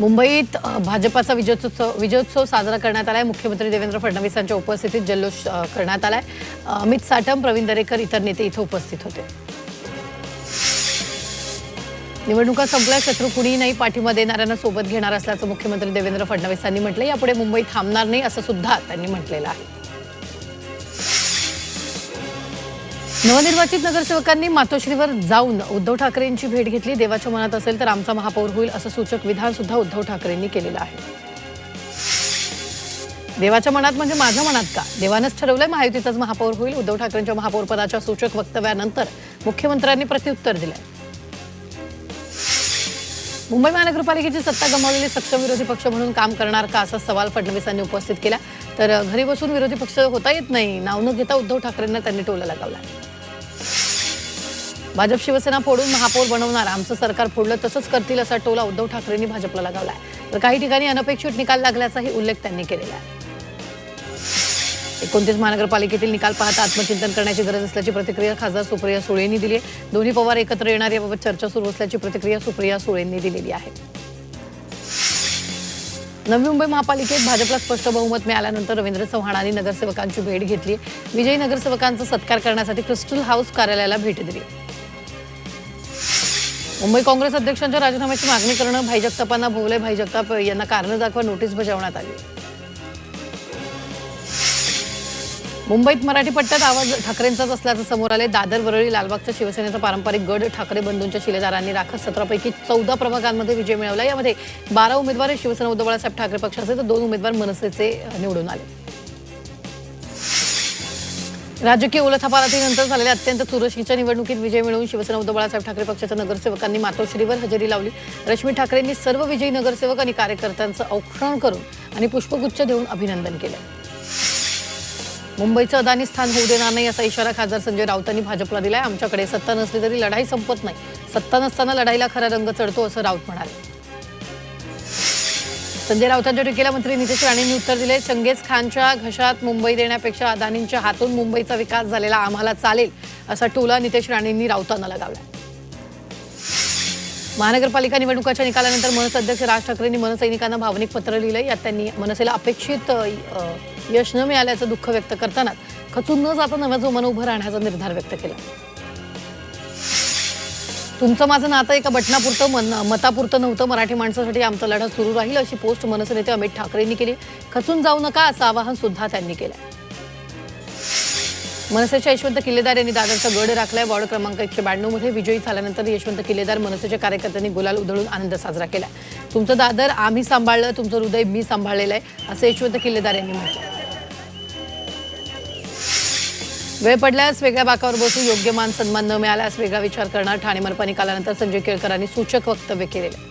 मुंबईत भाजपाचा विजयोत्सव साजरा करण्यात आलाय। मुख्यमंत्री देवेंद्र फडणवीसांच्या उपस्थितीत जल्लोष करण्यात आलाय। अमित साटम, प्रवीण दरेकर इतर नेते इथे उपस्थित होते। निवडणुका संपल्या, शत्रू कुणीही नाही, पाठिंबा देणाऱ्यांना सोबत घेणार असल्याचं मुख्यमंत्री देवेंद्र फडणवीसांनी म्हटलं। यापुढे मुंबई थांबणार नाही असं सुद्धा त्यांनी म्हटलेलं आहे। नवनिर्वाचित नगरसेवकांनी मातोश्रीवर जाऊन उद्धव ठाकरेंची भेट घेतली। देवाच्या मनात असेल तर आमचा महापौर होईल असं सूचक विधान सुद्धा उद्धव ठाकरेंनी केलेलं आहे। देवाच्या मनात म्हणजे माझ्या मनात का? देवानंच ठरवलंय महायुतीचाच महापौर होईल। उद्धव ठाकरेंच्या महापौर पदाच्या सूचक वक्तव्यानंतर मुख्यमंत्र्यांनी प्रत्युत्तर दिलंय। मुंबई महानगरपालिकेची सत्ता गमावलेली सक्षम विरोधी पक्ष म्हणून काम करणार का असा सवाल फडणवीसांनी उपस्थित केला। तर घरी बसून विरोधी पक्ष होता येत नाही, नाव न घेता उद्धव ठाकरेंना त्यांनी टोला लगावला। भाजप शिवसेना फोडून महापौर बनवणार, आमचं सरकार फोडलं तसंच करतील असा टोला उद्धव ठाकरेंनी भाजपला लगावलाय। तर काही ठिकाणी अनपेक्षित निकाल लागल्याचाही उल्लेख त्यांनी केलेला आहे। 29 महानगरपालिकेतील निकाल पाहता आत्मचिंतन करण्याची गरज असल्याची प्रतिक्रिया खासदार सुप्रिया सुळेंनी दिली आहे। दोन्ही पवार एकत्र येणार याबाबत चर्चा सुरू असल्याची प्रतिक्रिया सुप्रिया सुळेंनी दिलेली आहे। नवी मुंबई महापालिकेत भाजपला स्पष्ट बहुमत मिळाल्यानंतर रवींद्र चव्हाणांनी नगरसेवकांची भेट घेतली। विजयी नगरसेवकांचा सत्कार करण्यासाठी क्रिस्टल हाऊस कार्यालयाला भेट दिली। मुंबई काँग्रेस अध्यक्षांच्या राजीनाम्याची मागणी करणं, भाई जगतापांना भोवले, भाई जगताप यांना कारण दाखवा नोटीस बजावण्यात आली। मुंबईत मराठी पट्ट्यात आवाज ठाकरेंचाच असल्याचं समोर आले। दादर, वरळी, लालबागच्या शिवसेनेचा पारंपरिक गड ठाकरे बंधूंच्या शिलेदारांनी राखत 17 पैकी 14 प्रभागांमध्ये विजय मिळवला। यामध्ये 12 उमेदवार शिवसेना उद्धव बाळासाहेब ठाकरे पक्षाचे तर 2 उमेदवार मनसेचे निवडून आले। राजकीय उलथापालथीनंतर झालेल्या अत्यंत चुरशीच्या निवडणुकीत विजय मिळवून शिवसेना उद्धव बाळासाहेब ठाकरे पक्षाच्या नगरसेवकांनी मातोश्रीवर हजेरी लावली। रश्मी ठाकरेंनी सर्व विजयी नगरसेवक आणि कार्यकर्त्यांचं औक्षण करून आणि पुष्पगुच्छ देऊन अभिनंदन केलं। मुंबईचं अदानी स्थान होऊ देणार नाही असा इशारा खासदार संजय राऊतांनी भाजपला दिलाय। आमच्याकडे सत्ता नसली तरी लढाई संपत नाही, सत्ता नसताना लढाईला खरा रंग चढतो असं राऊत म्हणाले। संजय राऊतांच्या टीकेला मंत्री नितेश राणेंनी उत्तर दिले। चंगेज खानच्या घशात मुंबई देण्यापेक्षा अदानींच्या हातून मुंबईचा विकास झालेला आम्हाला चालेल असा टोला नितेश राणेंनी राऊतांना लगावला। महानगरपालिका निवडणुकाच्या निकालानंतर मनसे अध्यक्ष राज ठाकरेंनी मनसैनिकांना भावनिक पत्र लिहिलं। यात त्यांनी मनसेला अपेक्षित यश न मिळाल्याचं दुःख व्यक्त करताना खचून न जाता नव्या जोमानं उभं राहण्याचा निर्धार व्यक्त केला। तुमचं माझं नातं एका बटनापुरतं मतापुरतं नव्हतं, मराठी माणसासाठी आमचा लढा सुरू राहील अशी पोस्ट मनसे नेते अमित ठाकरेंनी केली। खचून जाऊ नका असं आवाहन सुद्धा त्यांनी केलं। मनसेच्या यशवंत किल्लेदार यांनी दादरचा गड राखलाय। वॉर्ड क्रमांक 192 मध्ये विजयी झाल्यानंतर यशवंत किल्लेदार मनसेच्या कार्यकर्त्यांनी गुलाल उधळून आनंद साजरा केला। तुमचं दादर आम्ही सांभाळलं, तुमचं हृदय मी सांभाळलेलं आहे असं यशवंत किल्लेदार यांनी म्हटलं। वेळ पडल्यास वेगळ्या बाकावर बसू, योग्य मान सन्मान न मिळाल्यास वेगळा विचार करणार, ठाणे मनपा निकालानंतर संजय केळकरांनी सूचक वक्तव्य केलेलं।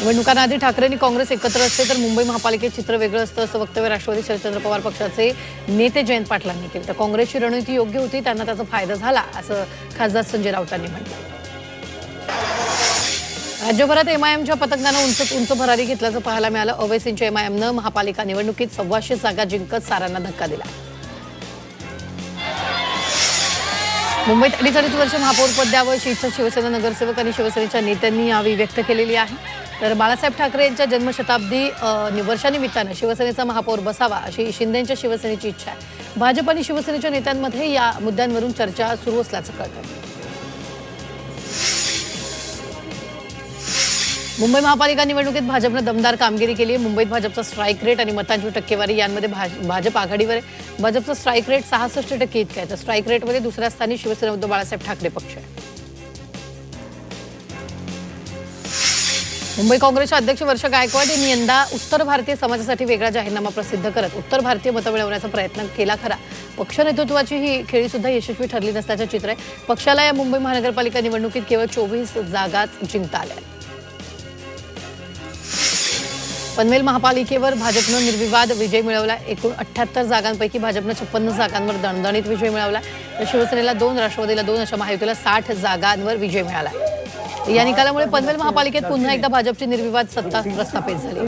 निवडणुकांआधी ठाकरेंनी काँग्रेस एकत्र असते तर मुंबई महापालिकेत चित्र वेगळं असतं असं वक्तव्य राष्ट्रवादी शरदचंद्र पवार पक्षाचे नेते जयंत पाटलांनी केलं। तर काँग्रेसची रणनीती योग्य होती, त्यांना त्याचा फायदा झाला असं खासदार संजय राऊतांनी म्हटलं। राज्यभरात एमआयएमच्या पथकानं उंच भरारी घेतल्याचं पाहायला मिळालं। ओवैसींच्या एमआयएमनं महापालिका निवडणुकीत 125 जागा जिंकत सारांना धक्का दिला। मुंबईत 2.5 वर्ष महापौरपद द्यावं अशी इच्छा शिवसेना नगरसेवक आणि शिवसेनेच्या नेत्यांनी यावेळी व्यक्त केलेली आहे। तर बाळासाहेब ठाकरे यांच्या जन्मशताब्दी वर्षानिमित्तानं शिवसेनेचा महापौर बसावा अशी शिंदेच्या शिवसेनेची इच्छा आहे। भाजप आणि शिवसेनेच्या नेत्यांमध्ये या मुद्द्यांवरून चर्चा सुरू असल्याचं कळतं। मुंबई महापालिका निवडणुकीत भाजपनं दमदार कामगिरी केली आहे। मुंबईत भाजपचा स्ट्राईक रेट आणि मतांची टक्केवारी यांमध्ये भाजप आघाडीवर आहे। भाजपचा स्ट्राईक रेट 66% इतका आहे, तर स्ट्राईक रेटमध्ये दुसऱ्या स्थानी शिवसेना उद्धव बाळासाहेब ठाकरे पक्ष आहे। मुंबई काँग्रेसच्या अध्यक्ष वर्षा गायकवाड यांनी यंदा उत्तर भारतीय समाजासाठी वेगळा जाहीरनामा प्रसिद्ध करत उत्तर भारतीय मतं मिळवण्याचा प्रयत्न केला। खरा पक्ष नेतृत्वाची ही खेळी सुद्धा यशस्वी ठरली नसल्याचं चित्र आहे। पक्षाला या मुंबई महानगरपालिका निवडणुकीत केवळ 24 जागाच जिंकता आल्या। पनवेल महापालिकेवर भाजपनं निर्विवाद विजय मिळवला। एकूण 78 जागांपैकी भाजपनं 56 जागांवर दणदणीत विजय मिळवला। तर शिवसेनेला 2, राष्ट्रवादीला 2 अशा महायुतीला 60 जागांवर विजय मिळाला। या निकालामुळे पनवेल महापालिकेत पुन्हा एकदा भाजपची निर्विवाद सत्ता प्रस्थापित झाली।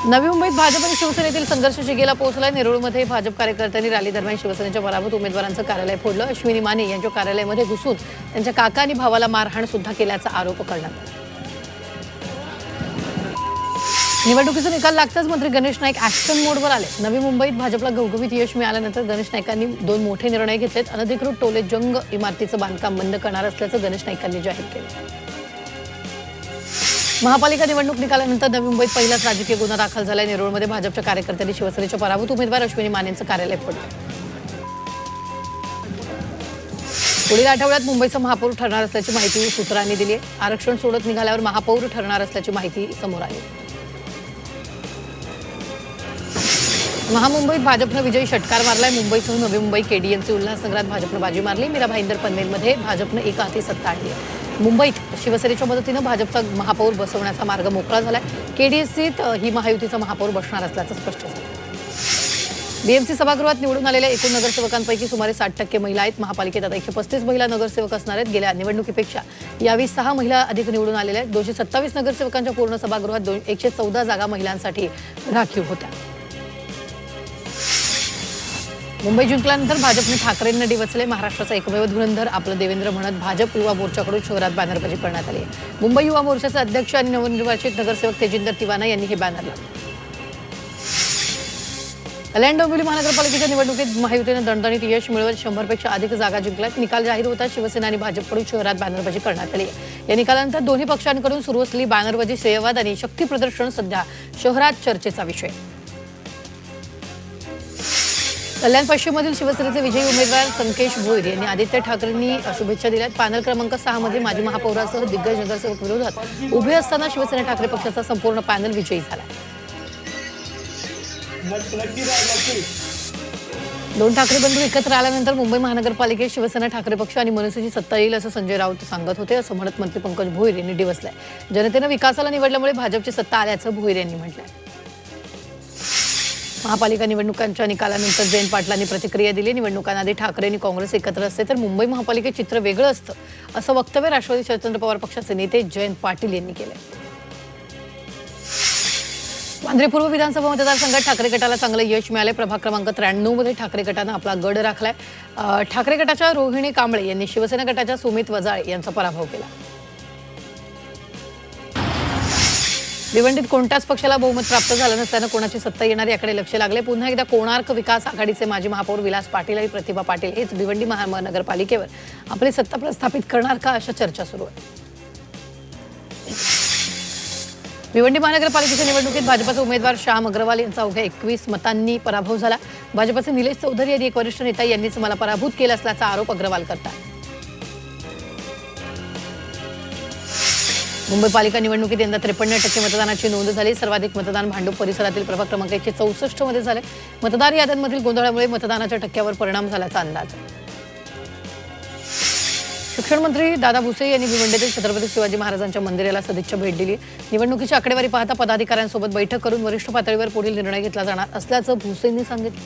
नवी मुंबईत भाजप आणि शिवसेनेतील संघर्ष शिगेला पोहोचलाय. नेरूळमध्ये भाजप कार्यकर्त्यांनी रॅली दरम्यान शिवसेनेच्या पराभूत उमेदवारांचं कार्यालय फोडलं. अश्विनी माने यांच्या कार्यालयामध्ये घुसून त्यांच्या काका आणि भावाला मारहाण सुद्धा केल्याचा आरोप करण्यात आला. निवडणुकीचा निकाल लागताच मंत्री गणेश नाईक ऍक्शन मोडवर आले. नवी मुंबईत भाजपला घवघवीत यश मिळाल्यानंतर गणेश नाईकांनी 2 मोठे निर्णय घेतलेत. अनधिकृत टोले जंग इमारतीचं बांधकाम बंद करणार असल्याचं गणेश नाईकांनी जाहीर केलं. महापालिका निवडणूक निकालानंतर नवी मुंबईत पहिलाच राजकीय गुन्हा दाखल झालाय. नेरूळमध्ये भाजपच्या कार्यकर्त्यांनी शिवसेनेच्या पराभूत उमेदवार अश्विनी मानेंचं कार्यालय फोडलं. पुढील आठवड्यात मुंबईचा महापौर ठरणार असल्याची माहिती सूत्रांनी दिली आहे. आरक्षण सोडत निघाल्यावर महापौर ठरणार असल्याची माहिती समोर आली. महामुंबईत भाजपनं विजयी षटकार मारलाय. मुंबईसह नवी मुंबई केडीएमसी उल्हासनगरात भाजपनं बाजी मारली. मीरा भाईंदर पनवेलमध्ये भाजपनं एका हाती सत्ता आणली आहे. मुंबईत शिवसेनेच्या मदतीनं भाजपचा महापौर बसवण्याचा मार्ग मोकळा झालाय. केडीएमसीत ही महायुतीचा महापौर बसणार असल्याचं स्पष्ट झालं. बीएमसी सभागृहात निवडून आलेल्या एकूण नगरसेवकांपैकी सुमारे 60% महिला आहेत. महापालिकेत आता 135 महिला नगरसेवक असणार आहेत. गेल्या निवडणुकीपेक्षा यावेळी 6 महिला अधिक निवडून आलेल्या आहेत. 227 नगरसेवकांच्या पूर्ण सभागृहात 114 जागा महिलांसाठी राखीव होत्या. मुंबई जिंकल्यानंतर भाजपने ठाकरेंना डिवचले. महाराष्ट्राचा एकमेव धुरंधर आपलं देवेंद्र म्हणत भाजप युवा मोर्चाकडून शहरात बॅनरबाजी करण्यात आली. मुंबई युवा मोर्चाचे अध्यक्ष आणि नवनिर्वाचित नगरसेवक तेजिंदर तिवाना यांनी हे बॅनर लावले. कल्याण डोंबिवली महानगरपालिकेच्या निवडणुकीत महायुतीनं दणदणीत यश मिळवत 100 पेक्षा अधिक जागा जिंकल्यात. निकाल जाहीर होताच शिवसेना आणि भाजपकडून शहरात बॅनरबाजी करण्यात आली. या निकालानंतर दोन्ही पक्षांकडून सुरू असलेली बॅनरबाजी, श्रेयवाद आणि शक्ती प्रदर्शन सध्या शहरात चर्चेचा विषय. कल्याण पश्चिममधील शिवसेनेचे विजयी उमेदवार संकेश भोईर यांनी आदित्य ठाकरेंनी शुभेच्छा दिल्यात. पॅनल क्रमांक 6 मध्ये माजी महापौरासह दिग्गज नगरसेवक विरोधात उभे असताना शिवसेना ठाकरे पक्षाचा संपूर्ण पॅनल विजयी झाला. 2 ठाकरे बंधू एकत्र आल्यानंतर मुंबई महानगरपालिकेत शिवसेना ठाकरे पक्ष आणि मनसेची सत्ता येईल असं संजय राऊत सांगत होते, असं म्हणत मंत्री पंकज भोईर यांनी डिवचलंय. जनतेनं विकासाला निवडल्यामुळे भाजपची सत्ता आल्याचं भोईर यांनी म्हटलंय. महापालिका निवडणुकांच्या निकालानंतर जयंत पाटलांनी प्रतिक्रिया दिली. निवडणुकांआधी ठाकरे आणि काँग्रेस एकत्र असते तर मुंबई महापालिकेत चित्र वेगळं असतं, असं वक्तव्य राष्ट्रवादी शरदचंद्र पवार पक्षाचे नेते जयंत पाटील यांनी केलंय. वांद्रे पूर्व विधानसभा मतदारसंघात ठाकरे गटाला चांगलं यश मिळाले. प्रभाग क्रमांक 93 मध्ये ठाकरे गटानं आपला गड राखलाय. ठाकरे गटाच्या रोहिणी कांबळे यांनी शिवसेना गटाच्या सुमित वजाळे यांचा पराभव केला. भिवंडीत कोणत्याच पक्षाला बहुमत प्राप्त झालं नसल्यानं कोणाची सत्ता येणार याकडे लक्ष लागले. पुन्हा एकदा कोणार्क विकास आघाडीचे माजी महापौर विलास पाटील आणि प्रतिभा पाटील हेच भिवंडी महानगरपालिकेवर आपली सत्ता प्रस्थापित करणार का, अशा चर्चा सुरू आहे. भिवंडी महानगरपालिकेच्या निवडणुकीत भाजपाचे उमेदवार श्याम अग्रवाल यांचा अवघ्या 21 मतांनी पराभव झाला. भाजपाचे निलेश चौधरी यांनी एक वरिष्ठ नेता यांनीच मला पराभूत केलं असल्याचा आरोप अग्रवाल करतात. मुंबई पालिका निवडणुकीत यंदा 53% मतदानाची नोंद झाली. सर्वाधिक मतदान भांडूप परिसरातील प्रभाग क्रमांक 164 मध्ये झाले. मतदार याद्यांमधील गोंधळामुळे मतदानाच्या टक्क्यावर परिणाम झाल्याचा अंदाज. शिक्षण मंत्री दादा भुसे यांनी भिवंडीतील छत्रपती शिवाजी महाराजांच्या मंदिराला सदिच्छा भेट दिली. निवडणुकीची आकडेवारी पाहता पदाधिकाऱ्यांसोबत बैठक करून वरिष्ठ पातळीवर पुढील निर्णय घेतला जाणार असल्याचं भुसेंनी सांगितलं.